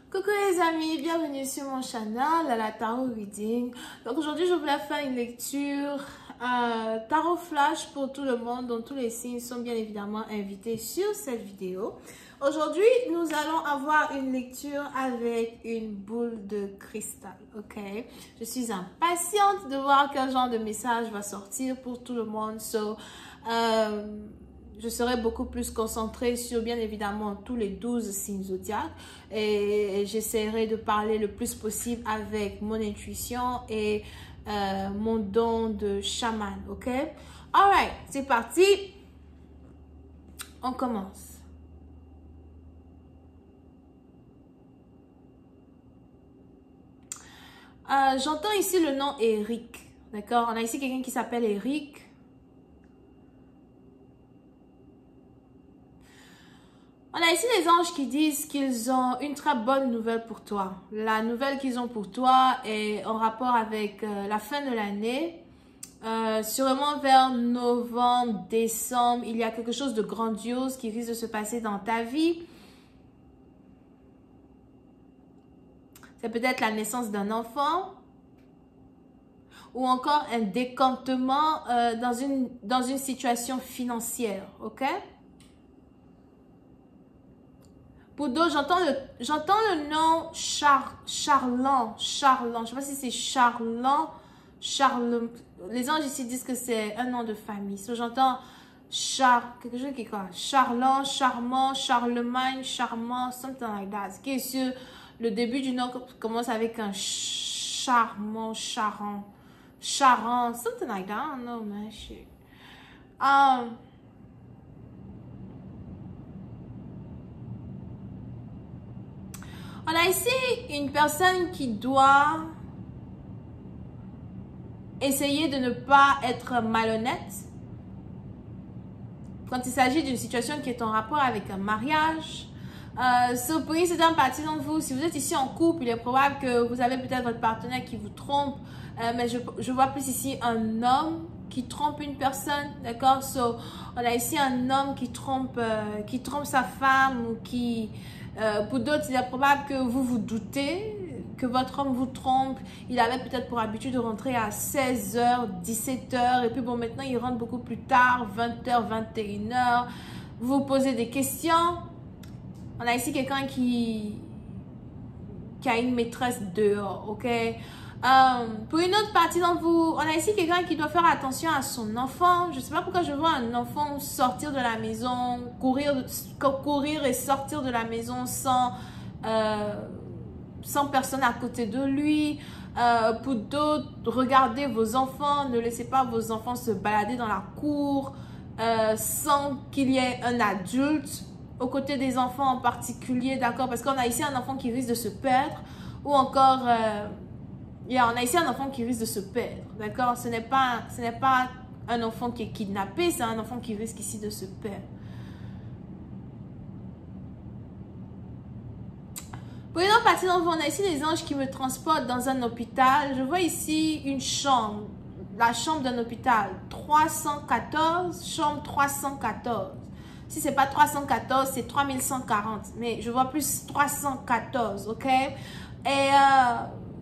Coucou les amis, bienvenue sur mon channel, la Tarot Reading. Donc aujourd'hui je voulais faire une lecture Tarot Flash pour tout le monde, dont tous les signes sont bien évidemment invités sur cette vidéo. Aujourd'hui nous allons avoir une lecture avec une boule de cristal, ok? Je suis impatiente de voir quel genre de message va sortir pour tout le monde. Je serai beaucoup plus concentrée sur, bien évidemment, tous les 12 signes zodiaques et j'essaierai de parler le plus possible avec mon intuition et mon don de chaman, ok? Alright, c'est parti. On commence. J'entends ici le nom Eric, d'accord? On a ici quelqu'un qui s'appelle Eric. On a ici les anges qui disent qu'ils ont une très bonne nouvelle pour toi. La nouvelle qu'ils ont pour toi est en rapport avec la fin de l'année. Sûrement vers novembre, décembre, il y a quelque chose de grandiose qui risque de se passer dans ta vie. C'est peut-être la naissance d'un enfant ou encore un décantement dans une situation financière, ok? Pour d'autres, j'entends le nom Charlan. Je ne sais pas si c'est Charlan. Les anges ici disent que c'est un nom de famille. So, j'entends quelque chose qui est quoi? Charlan, Charmant, Charlemagne, Charmant, something like that. Ce qui est sur le début du nom commence avec un Charmant, Charan, something like that. I don't know, man. Shit. On a ici une personne qui doit essayer de ne pas être malhonnête quand il s'agit d'une situation qui est en rapport avec un mariage. Pour une certaine partie d'entre vous, si vous êtes ici en couple, il est probable que vous avez peut-être votre partenaire qui vous trompe, mais je vois plus ici un homme qui trompe une personne, d'accord? On a ici un homme qui trompe sa femme ou qui... pour d'autres, il est probable que vous vous doutez que votre homme vous trompe. Il avait peut-être pour habitude de rentrer à 16h, 17h. Et puis bon, maintenant, il rentre beaucoup plus tard, 20h, 21h. Vous vous posez des questions. On a ici quelqu'un qui a une maîtresse dehors, ok? Pour une autre partie d'entre vous, on a ici quelqu'un qui doit faire attention à son enfant. Je ne sais pas pourquoi je vois un enfant sortir de la maison, courir et sortir de la maison sans personne à côté de lui. Pour d'autres, regardez vos enfants. Ne laissez pas vos enfants se balader dans la cour sans qu'il y ait un adulte aux côtés des enfants en particulier, d'accord? Parce qu'on a ici un enfant qui risque de se perdre ou encore... on a ici un enfant qui risque de se perdre, d'accord? Ce n'est pas un enfant qui est kidnappé, c'est un enfant qui risque ici de se perdre. Pour une autre partie d'entre vous, on a ici les anges qui me transportent dans un hôpital. Je vois ici une chambre, la chambre d'un hôpital, 314, chambre 314. Si ce n'est pas 314, c'est 3140, mais je vois plus 314, ok? Et...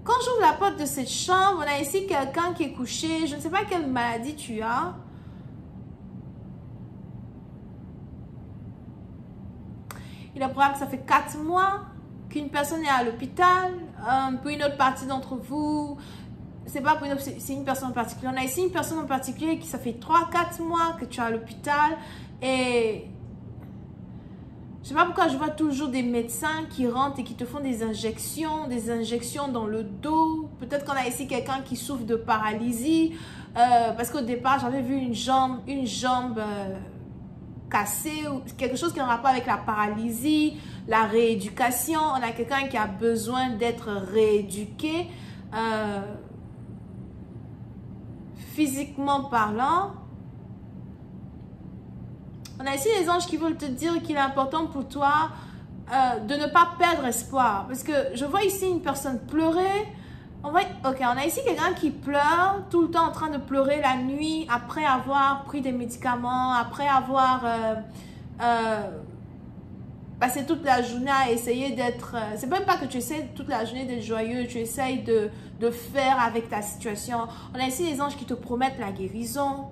quand j'ouvre la porte de cette chambre, on a ici quelqu'un qui est couché. Je ne sais pas quelle maladie tu as. Il est probable que ça fait 4 mois qu'une personne est à l'hôpital. Pour une autre partie d'entre vous, c'est pas pour une autre, c'est une personne en particulier. On a ici une personne en particulier qui ça fait 3-4 mois que tu es à l'hôpital. Et... je ne sais pas pourquoi je vois toujours des médecins qui rentrent et qui te font des injections dans le dos. Peut-être qu'on a ici quelqu'un qui souffre de paralysie. Parce qu'au départ, j'avais vu une jambe cassée ou quelque chose qui est en rapport avec la paralysie, la rééducation. On a quelqu'un qui a besoin d'être rééduqué physiquement parlant. On a ici les anges qui veulent te dire qu'il est important pour toi de ne pas perdre espoir. Parce que je vois ici une personne pleurer. On a ici quelqu'un qui pleure, tout le temps en train de pleurer la nuit, après avoir pris des médicaments, après avoir passer toute la journée à essayer d'être... c'est même pas que tu essaies toute la journée d'être joyeux, tu essayes de faire avec ta situation. On a ici les anges qui te promettent la guérison.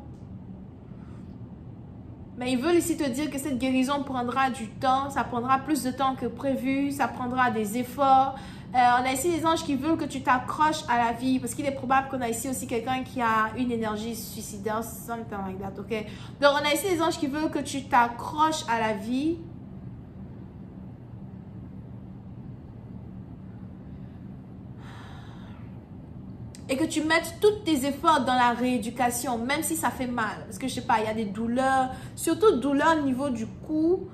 Mais ils veulent ici te dire que cette guérison prendra du temps, ça prendra plus de temps que prévu, ça prendra des efforts. On a ici les anges qui veulent que tu t'accroches à la vie, parce qu'il est probable qu'on a ici aussi quelqu'un qui a une énergie suicidaire, something like that, ok? Donc, on a ici les anges qui veulent que tu t'accroches à la vie. Et que tu mettes tous tes efforts dans la rééducation, même si ça fait mal. Parce que je sais pas, il y a des douleurs, surtout douleurs au niveau du cou.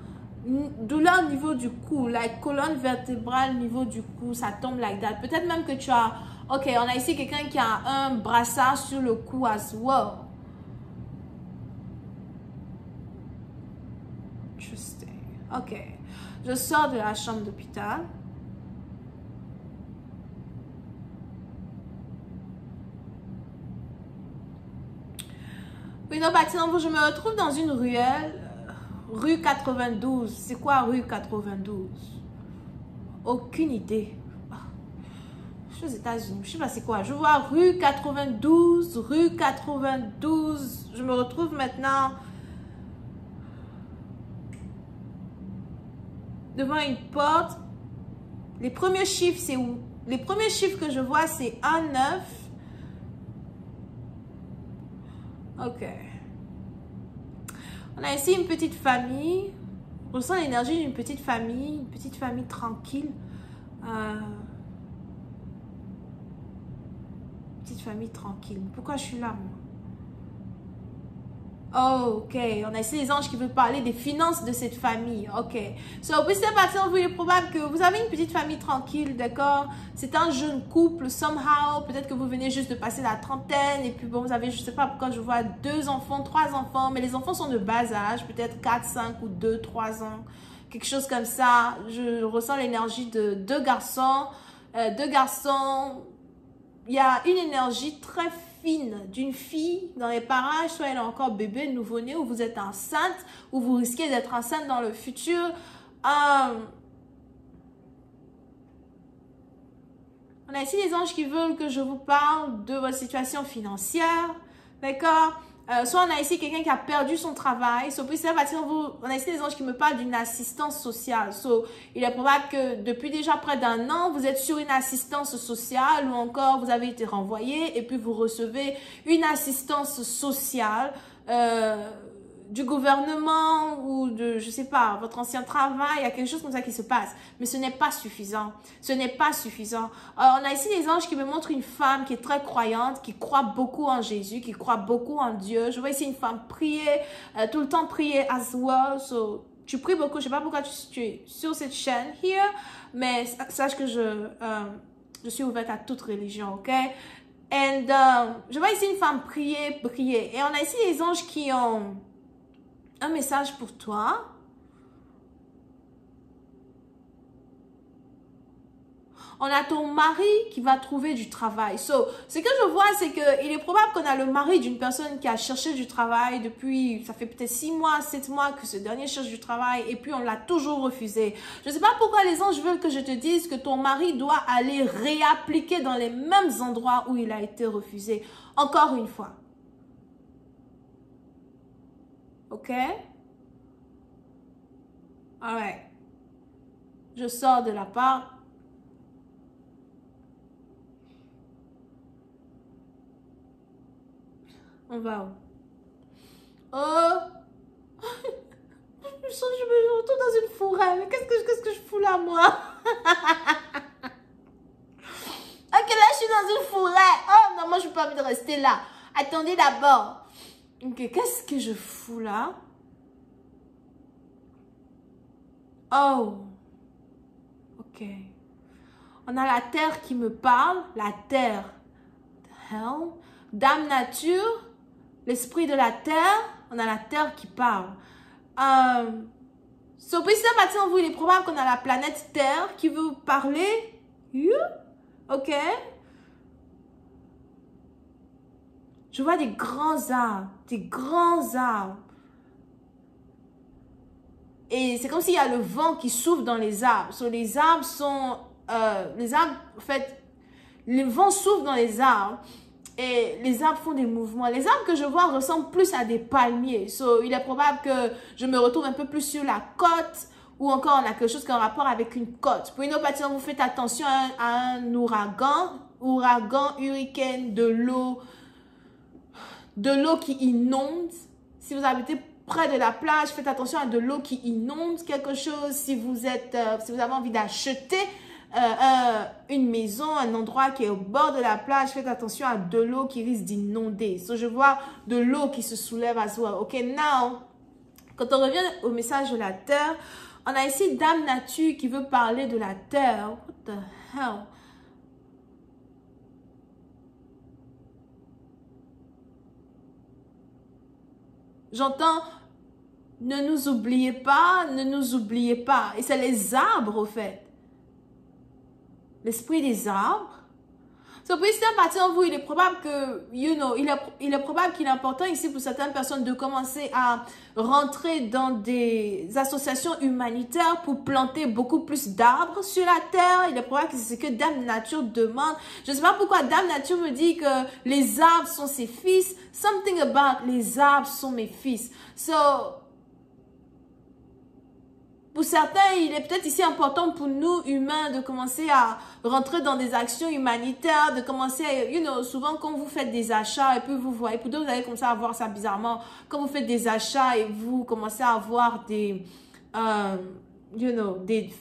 Douleur au niveau du cou, la colonne vertébrale au niveau du cou, ça tombe like that. Peut-être même que tu as... Ok, on a ici quelqu'un qui a un brassard sur le cou as well. Interesting. Ok. Je sors de la chambre d'hôpital. Oui, non, je me retrouve dans une ruelle. Rue 92. C'est quoi rue 92? Aucune idée. Je suis aux États-Unis. Je sais pas c'est quoi. Je vois rue 92. Rue 92. Je me retrouve maintenant devant une porte. Les premiers chiffres, c'est où? Les premiers chiffres que je vois, c'est 1-9. Ok. On a ici une petite famille. On ressent l'énergie d'une petite famille tranquille. Petite famille tranquille. Pourquoi je suis là, moi? Oh, ok. On a ici les anges qui veulent parler des finances de cette famille. Ok. So, puis c'est partir, il est probable que vous avez une petite famille tranquille, d'accord? C'est un jeune couple, somehow. Peut-être que vous venez juste de passer la trentaine. Et puis, bon, vous avez, je sais pas pourquoi je vois 2 enfants, 3 enfants. Mais les enfants sont de bas âge. Peut-être 4, 5 ou 2, 3 ans. Quelque chose comme ça. Je ressens l'énergie de 2 garçons. 2 garçons. Il y a une énergie très fine d'une fille dans les parages, soit elle est encore bébé, nouveau-né, ou vous êtes enceinte, ou vous risquez d'être enceinte dans le futur. On a ici les anges qui veulent que je vous parle de votre situation financière, d'accord? Soit on a ici quelqu'un qui a perdu son travail. So, on a ici les anges qui me parlent d'une assistance sociale. So, il est probable que depuis déjà près d'1 an, vous êtes sur une assistance sociale ou encore vous avez été renvoyé et puis vous recevez une assistance sociale du gouvernement ou de, je sais pas, votre ancien travail. Il y a quelque chose comme ça qui se passe. Mais ce n'est pas suffisant. Ce n'est pas suffisant. On a ici les anges qui me montrent une femme qui est très croyante, qui croit beaucoup en Jésus, qui croit beaucoup en Dieu. Je vois ici une femme prier, tout le temps prier as well. So, tu pries beaucoup. Je sais pas pourquoi tu es sur cette chaîne here, mais sache que je suis ouverte à toute religion, ok? And je vois ici une femme prier. Et on a ici les anges qui ont un message pour toi. On a ton mari qui va trouver du travail. So, ce que je vois, c'est qu'il est probable qu'on a le mari d'une personne qui a cherché du travail depuis, ça fait peut-être 6 mois, 7 mois que ce dernier cherche du travail et puis on l'a toujours refusé. Je ne sais pas pourquoi les anges veulent que je te dise que ton mari doit aller réappliquer dans les mêmes endroits où il a été refusé. Encore une fois. Ok? Alright. Je sors de la part. On va où? Oh! Je me retrouve dans une forêt. Mais qu'est-ce que je fous là, moi? Ok, là, je suis dans une forêt. Oh, non, moi, je n'ai pas envie de rester là. Attendez d'abord. Ok, qu'est-ce que je fous là? Oh! Ok. On a la terre qui me parle. La terre. The hell? Dame nature. L'esprit de la terre. On a la terre qui parle. So, puis ça, maintenant, vous, il est probable qu'on a la planète Terre qui veut vous parler. Ok? Je vois des grands arbres. Des grands arbres. et c'est comme s'il y a le vent qui souffle dans les arbres. So, les arbres sont, en fait, le vent souffle dans les arbres et les arbres font des mouvements. Les arbres que je vois ressemblent plus à des palmiers. So, il est probable que je me retrouve un peu plus sur la côte ou encore on a quelque chose qui a un rapport avec une côte. Pour une autre partie, vous faites attention à un ouragan, hurricane, de l'eau qui inonde. Si vous habitez près de la plage, faites attention à de l'eau qui inonde quelque chose. Si vous avez envie d'acheter une maison, un endroit qui est au bord de la plage, faites attention à de l'eau qui risque d'inonder. So, je vois de l'eau qui se soulève as well. Ok, now, quand on revient au message de la terre, on a ici Dame Nature qui veut parler de la terre. What the hell? J'entends, ne nous oubliez pas, ne nous oubliez pas. Et c'est les arbres, au fait. L'esprit des arbres. So, pour certaines parties d'entre vous, il est probable que, il est probable qu'il est important ici pour certaines personnes de commencer à rentrer dans des associations humanitaires pour planter beaucoup plus d'arbres sur la terre. Il est probable que c'est ce que Dame Nature demande. Je ne sais pas pourquoi Dame Nature me dit que les arbres sont ses fils. Something about les arbres sont mes fils. So, pour certains, il est peut-être ici important pour nous, humains, de commencer à rentrer dans des actions humanitaires, de commencer à, souvent quand vous faites des achats et puis vous voyez, pour d'autres, vous allez commencer à voir ça bizarrement, quand vous faites des achats et vous commencez à avoir des,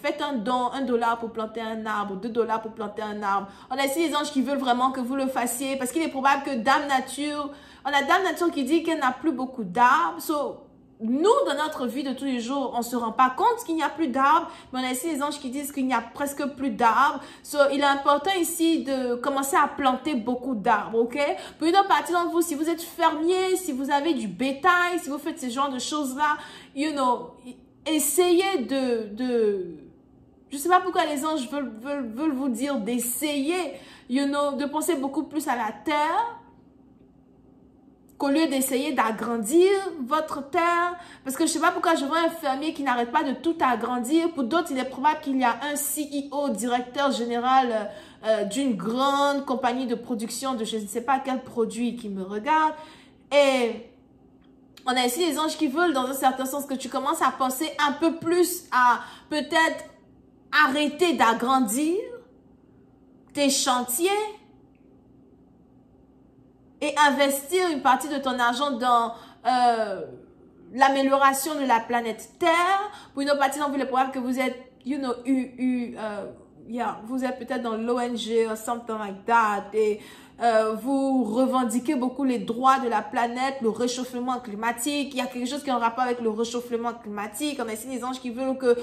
faites un don, $1 pour planter un arbre, $2 pour planter un arbre. On a ici des anges qui veulent vraiment que vous le fassiez parce qu'il est probable que Dame Nature, on a Dame Nature qui dit qu'elle n'a plus beaucoup d'arbres. So, nous, dans notre vie de tous les jours, on ne se rend pas compte qu'il n'y a plus d'arbres, mais on a ici les anges qui disent qu'il n'y a presque plus d'arbres. So, il est important ici de commencer à planter beaucoup d'arbres, ok? Pour une autre partie d'entre vous, si vous êtes fermier, si vous avez du bétail, si vous faites ce genre de choses-là, essayez je ne sais pas pourquoi les anges veulent vous dire d'essayer, de penser beaucoup plus à la terre, qu'au lieu d'essayer d'agrandir votre terre, parce que je ne sais pas pourquoi je vois un fermier qui n'arrête pas de tout agrandir. Pour d'autres, il est probable qu'il y a un CEO, directeur général d'une grande compagnie de production de je ne sais pas quel produit qui me regarde. Et on a ici les anges qui veulent, dans un certain sens, que tu commences à penser un peu plus à peut-être arrêter d'agrandir tes chantiers, et investir une partie de ton argent dans l'amélioration de la planète Terre. Pour une autre partie, il est probable que vous êtes, vous êtes peut-être dans l'ONG or something like that. Et vous revendiquez beaucoup les droits de la planète, le réchauffement climatique. Il y a quelque chose qui est en rapport avec le réchauffement climatique. On a ici des anges qui veulent que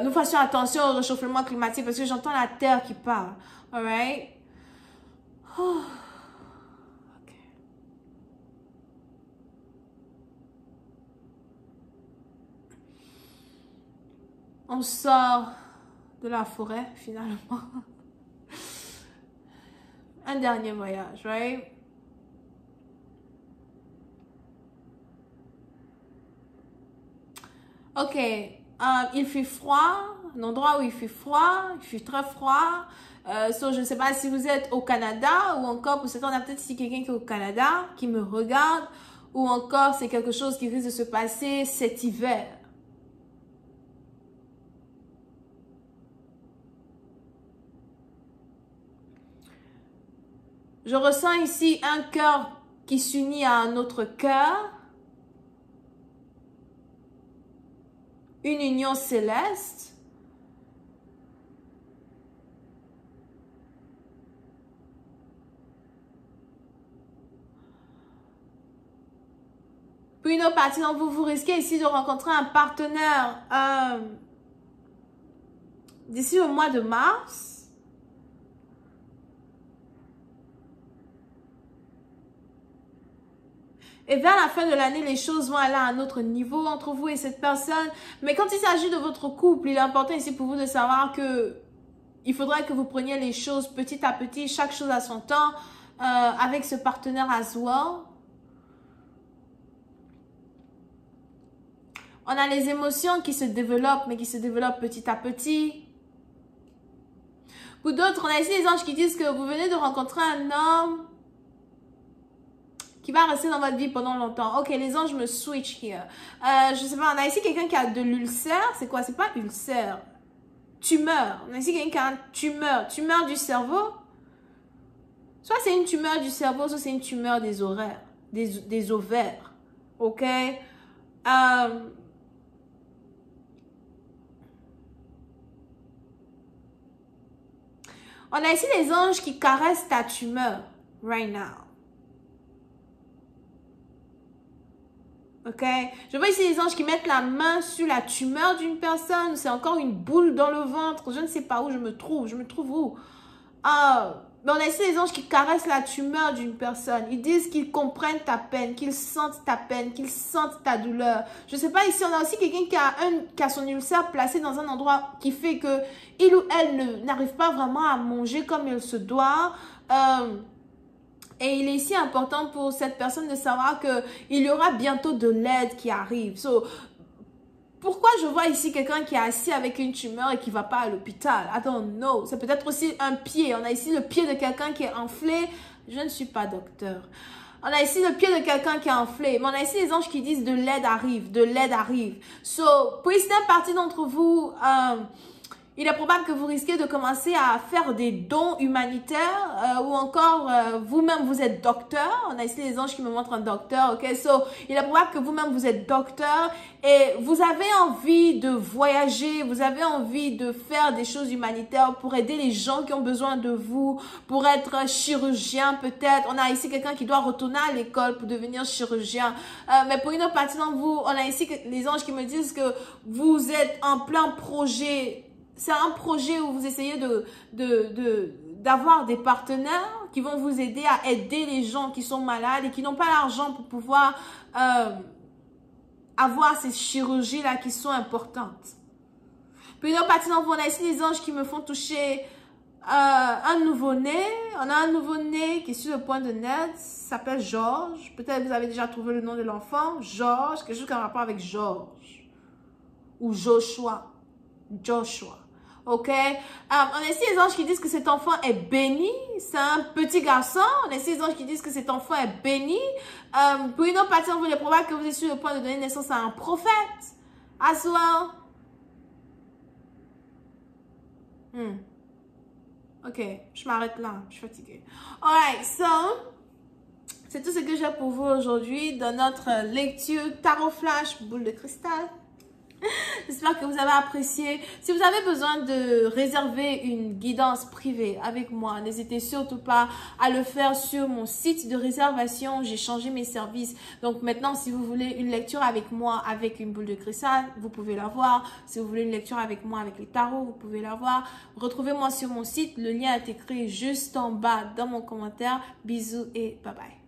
nous fassions attention au réchauffement climatique parce que j'entends la Terre qui parle. All right? Oh. On sort de la forêt, finalement. Un dernier voyage, right? Ok. Il fait froid. Un endroit où il fait froid. Il fait très froid. Je ne sais pas si vous êtes au Canada ou encore, pour certains, on a peut-être ici quelqu'un qui est au Canada, qui me regarde. Ou encore, c'est quelque chose qui risque de se passer cet hiver. Je ressens ici un cœur qui s'unit à un autre cœur. Une union céleste. Puis une autre partie dont vous risquez ici de rencontrer un partenaire d'ici au mois de mars. Et vers la fin de l'année, les choses vont aller à un autre niveau entre vous et cette personne. Mais quand il s'agit de votre couple, il est important ici pour vous de savoir que il faudrait que vous preniez les choses petit à petit, chaque chose à son temps, avec ce partenaire as well. On a les émotions qui se développent, mais qui se développent petit à petit. Pour d'autres, on a ici les anges qui disent que vous venez de rencontrer un homme qui va rester dans votre vie pendant longtemps. Ok, les anges me switch here. Je sais pas, on a ici quelqu'un qui a de l'ulcère. C'est quoi? C'est pas ulcère. Tumeur. On a ici quelqu'un qui a un tumeur. Tumeur du cerveau. Soit c'est une tumeur du cerveau, soit c'est une tumeur des ovaires. Des ovaires. Ok? On a ici les anges qui caressent ta tumeur. Right now. Ok? Je vois ici les anges qui mettent la main sur la tumeur d'une personne. C'est encore une boule dans le ventre. Je ne sais pas où je me trouve. Je me trouve où? Mais on a ici les anges qui caressent la tumeur d'une personne. Ils disent qu'ils comprennent ta peine, qu'ils sentent ta peine, qu'ils sentent ta douleur. Je ne sais pas, ici on a aussi quelqu'un qui a son ulcère placé dans un endroit qui fait que il ou elle n'arrive pas vraiment à manger comme il se doit. Et il est ici important pour cette personne de savoir qu'il y aura bientôt de l'aide qui arrive. Pourquoi je vois ici quelqu'un qui est assis avec une tumeur et qui ne va pas à l'hôpital? I don't know. C'est peut-être aussi un pied. On a ici le pied de quelqu'un qui est enflé. Je ne suis pas docteur. On a ici le pied de quelqu'un qui est enflé. Mais on a ici les anges qui disent de l'aide arrive. De l'aide arrive. Pour certaines parties d'entre vous, il est probable que vous risquez de commencer à faire des dons humanitaires ou encore vous-même vous êtes docteur. On a ici les anges qui me montrent un docteur. Ok, il est probable que vous-même vous êtes docteur et vous avez envie de voyager, vous avez envie de faire des choses humanitaires pour aider les gens qui ont besoin de vous, pour être chirurgien peut-être. On a ici quelqu'un qui doit retourner à l'école pour devenir chirurgien. Mais pour une autre partie d'entre vous, on a ici les anges qui me disent que vous êtes en plein projet. C'est un projet où vous essayez d'avoir des partenaires qui vont vous aider à aider les gens qui sont malades et qui n'ont pas l'argent pour pouvoir avoir ces chirurgies-là qui sont importantes. Puis, dans partie d'entre vous, on a ici les anges qui me font toucher un nouveau-né. On a un nouveau-né qui est sur le point de naître. S'appelle Georges. Peut-être vous avez déjà trouvé le nom de l'enfant. Georges, quelque chose qui a un rapport avec Georges. Ou Joshua. Joshua. Ok? On a ici les anges qui disent que cet enfant est béni. C'est un petit garçon. On a ici les anges qui disent que cet enfant est béni. Pour une autre partie, il est probable que vous êtes sur le point de donner naissance à un prophète. As well. Ok, je m'arrête là. Je suis fatiguée. Alright, c'est tout ce que j'ai pour vous aujourd'hui dans notre lecture Tarot Flash Boule de Cristal. J'espère que vous avez apprécié. Si vous avez besoin de réserver une guidance privée avec moi, n'hésitez surtout pas à le faire sur mon site de réservation. J'ai changé mes services. Donc maintenant, si vous voulez une lecture avec moi avec une boule de cristal, vous pouvez l'avoir. Si vous voulez une lecture avec moi avec les tarots, vous pouvez l'avoir. Retrouvez-moi sur mon site. Le lien est écrit juste en bas dans mon commentaire. Bisous et bye bye.